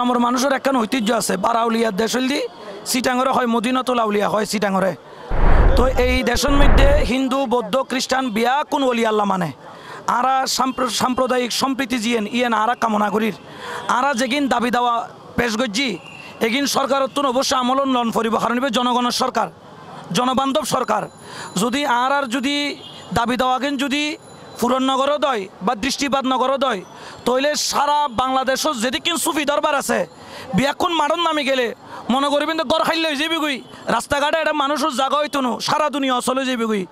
আমার মানুষের একখান ঐতিহ্য আছে, বারাউলিয়ার দেশ হইলি চিটাঙরে হয় মদিনাতুল আউলিয়া হয় চিটাঙরে। তো এই দেশের মধ্যে হিন্দু বৌদ্ধ খ্রিস্টান বিয়া কোন ওলি আল্লাহ মানে আরা সাম্প্রদায়িক সম্প্রীতি জিয়েন ইয়েন আরা কামনা করির আরা যেগিন দাবি দেওয়া পেশ গজ্জি এগিন সরকারত্ব অবশ্যই আমলন লন ফরিব, কারণ জনগণের সরকার, জনবান্ধব সরকার। যদি আর যদি দাবি দেওয়াগেন যদি ফুরননগর দয় বা দৃষ্টিপাত নগর দয়, তইলে সারা বাংলাদেশত যেদিকিন সুফি দরবার আছে বিয়াক্ষণ মারণ নামি গেলে মনে করবেন তো গড় খাইলে হয়ে যাবি গুই, রাস্তাঘাটে এটা মানুষের জায়গা হইতো না, সারা দুনিয়া অচল হয়ে যাবি গুই।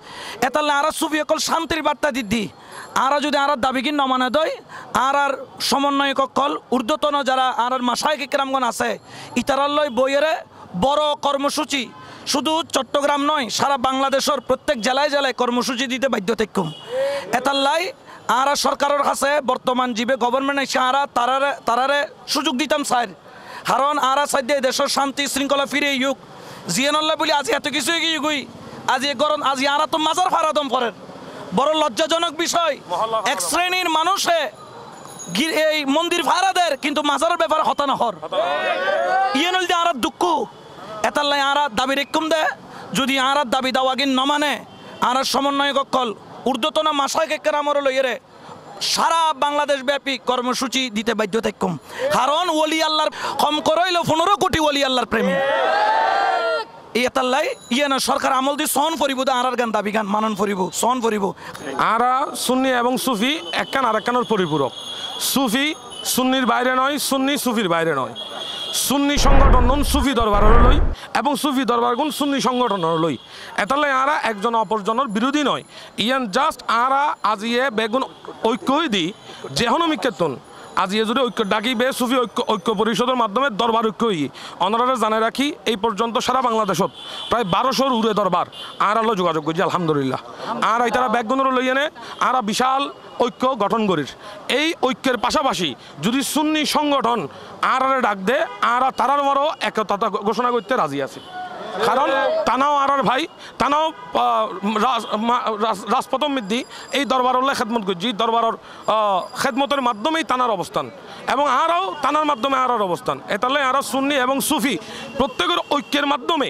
এতালে আর সুফি অকল শান্তির বার্তা দিদি আরা যদি আর দাবিকিন নমানে দয় আর সমন্বয়ক অকল ঊর্ধ্বতন যারা আর মাসায় কিরামগণ আছে ইতারাল্লয় বইয়েরে বড় কর্মসূচি শুধু চট্টগ্রাম নয় সারা বাংলাদেশের প্রত্যেক জেলায় জেলায় কর্মসূচি দিতে বাধ্য থাকুম। এতাল্লাই আর সরকারের কাছে বর্তমান জীবে গভর্নমেন্ট এসে তারারে সুযোগ দিতাম স্যার, কারণ আর সাইডে দেশের শান্তি শৃঙ্খলা ফিরে ইউক জিয়ানল্লাহ বলি আজ এত কিছু এগিয়ে গুই আজি গরম আজি আর তো মাজার ফারাদম করেন। বড় লজ্জাজনক বিষয়, এক শ্রেণীর মানুষে এই মন্দির ফারাদের কিন্তু মাজারের ব্যাপারে হতানা হর ইয়েনল দিয়ে আর দুঃখ। এতাল্লাই আর দাবি রেখম দে যদি আর দাবি দাওয়াগিন নমানে আর সমন্বয়ক অকল ঊর্ধ্বতন মাসায় কেরামর লইয়েরে সারা বাংলাদেশ ব্যাপী কর্মসূচি দিতে বাধ্য থাকুম, কারণ ওলি আল্লাহর কম করইল 15 কোটি ওলি আল্লাহর প্রেমী। এতাল্লাই ইয়ে না সরকার আমল দিয়ে সহন ফরিব আর গান দাবি গান মানন ফরিব সহন ফরিব। আরা সুন্নি এবং সুফি একখান আর একখানের পরিপূরক। সুফি সুন্নির বাইরে নয়, সুন্নি সুফির বাইরে নয়। সুন্নি সংগঠন নন সুফি দরবারের লই এবং সুফি দরবার গুণ সুন্নি সংগঠনের লই। এতালে আরা একজন অপরজনের বিরোধী নয়, ইয়ান জাস্ট আরা আজিয়ে বেগুন ঐক্যই দি যেহন মিকেতন আজিয়ে যদি ঐক্য ডাকি বে সুফি ঐক্য পরিষদের মাধ্যমে দরবার ঐক্যই অনারা জানে রাখি এই পর্যন্ত সারা বাংলাদেশত প্রায় 1200 উড়ে দরবার আর আলো যোগাযোগ করছি আলহামদুলিল্লাহ। আর এই তারা ব্যাগগুণের লই এনে আরা বিশাল ঐক্য গঠন করির। এই ঐক্যের পাশাপাশি যদি সুন্নি সংগঠন আর ডাক দে আর তারার মারও একতা ঘোষণা করতে রাজি আছে, কারণ তানাও আর ভাই তানাও রাজপথম মিদ্দি এই দরবারলে খেদমত করছি, দরবারের খেদমতের মাধ্যমেই তানার অবস্থান এবং আরও তানার মাধ্যমে আর অবস্থান। এতালে আর সুন্নি এবং সুফি প্রত্যেকের ঐক্যের মাধ্যমে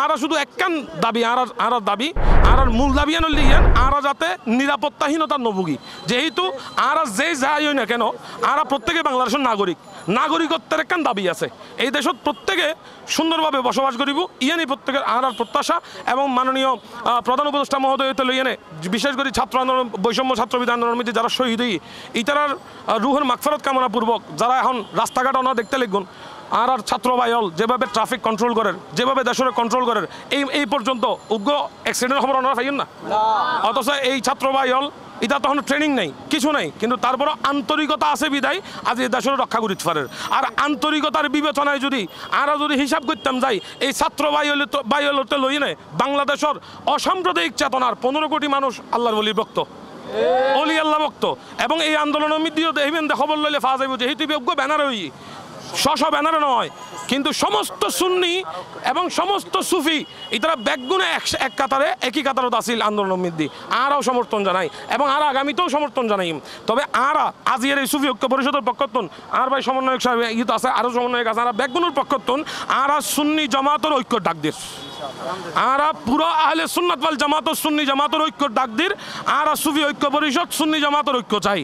আর শুধু একখান দাবি আর দাবি আর মূল দাবি আনিয়ান আর যাতে নিরাপত্তাহীনতার নভুগি, যেহেতু আর যে যাই না কেন আর প্রত্যেকে বাংলাদেশের নাগরিকত্বের একখান দাবি আছে। এই দেশত প্রত্যেকে সুন্দরভাবে বসবাস করিব ইয়ানি প্রত্যেকের আর বৈষম্য এবং মাননীয় প্রধান উপদেষ্টা মহোদয়তে লইয়ানে বিশেষ করে ছাত্র আন্দোলন বৈষম্য ছাত্রবিদ আন্দোলনের মধ্যে যারা শহীদ হই ইতারার রুহের মাগফিরাত কামনাপূর্বক যারা এখন রাস্তাঘাট ওনারা দেখতে লিখুন আর ছাত্র ভাইল যেভাবে ট্রাফিক কন্ট্রোল করেন যেভাবে দেশের কন্ট্রোল করেন এই পর্যন্ত উগ্র অ্যাক্সিডেন্টের খবর ওনারা পাইন না, অথচ এই ছাত্র ভাইল এটা তখন ট্রেনিং নেই কিছু নেই, কিন্তু তারপরও আন্তরিকতা আছে বিদায় আজ এই দেশের রক্ষা করিতে পারে। আর আন্তরিকতার বিবেচনায় যদি আর যদি হিসাব করতাম যাই এই ছাত্র ভাইলতে লই নেই বাংলাদেশের অসাম্প্রদায়িক চেতনার 15 কোটি মানুষ আল্লাহর ওলির ভক্ত অলি আল্লাহ ভক্ত এবং এই আন্দোলনের মধ্যে খবর লইলে ফা যাইব যেহেতু বিজ্ঞ ব্যানার হই ব্যানারে নয়, কিন্তু সমস্ত সুন্নি এবং সমস্ত সুফি ইতারা ব্যাগগুণে এক কাতারে একই কাতারত আসিল আন্দোলনের মধ্যে আরও সমর্থন জানাই এবং আর আগামীতেও সমর্থন জানাই। তবে আর আজিয়ের এই সুফি ঐক্য পরিষদের পক্ষতন আর ভাই সমন্বয়ক সাহেব ইত আছে আরও সমন্বয়ক আছে আর ব্যাগগুণের পক্ষতন আর সুন্নি জামাতের ঐক্য ডাক দিস আর পুরো আহলে সুন্নাত ওয়াল জামাত সুন্নি জামাতের ঐক্য ডাক দির আর সুফি ঐক্য পরিষদ সুন্নি জামাতের ঐক্য চাই।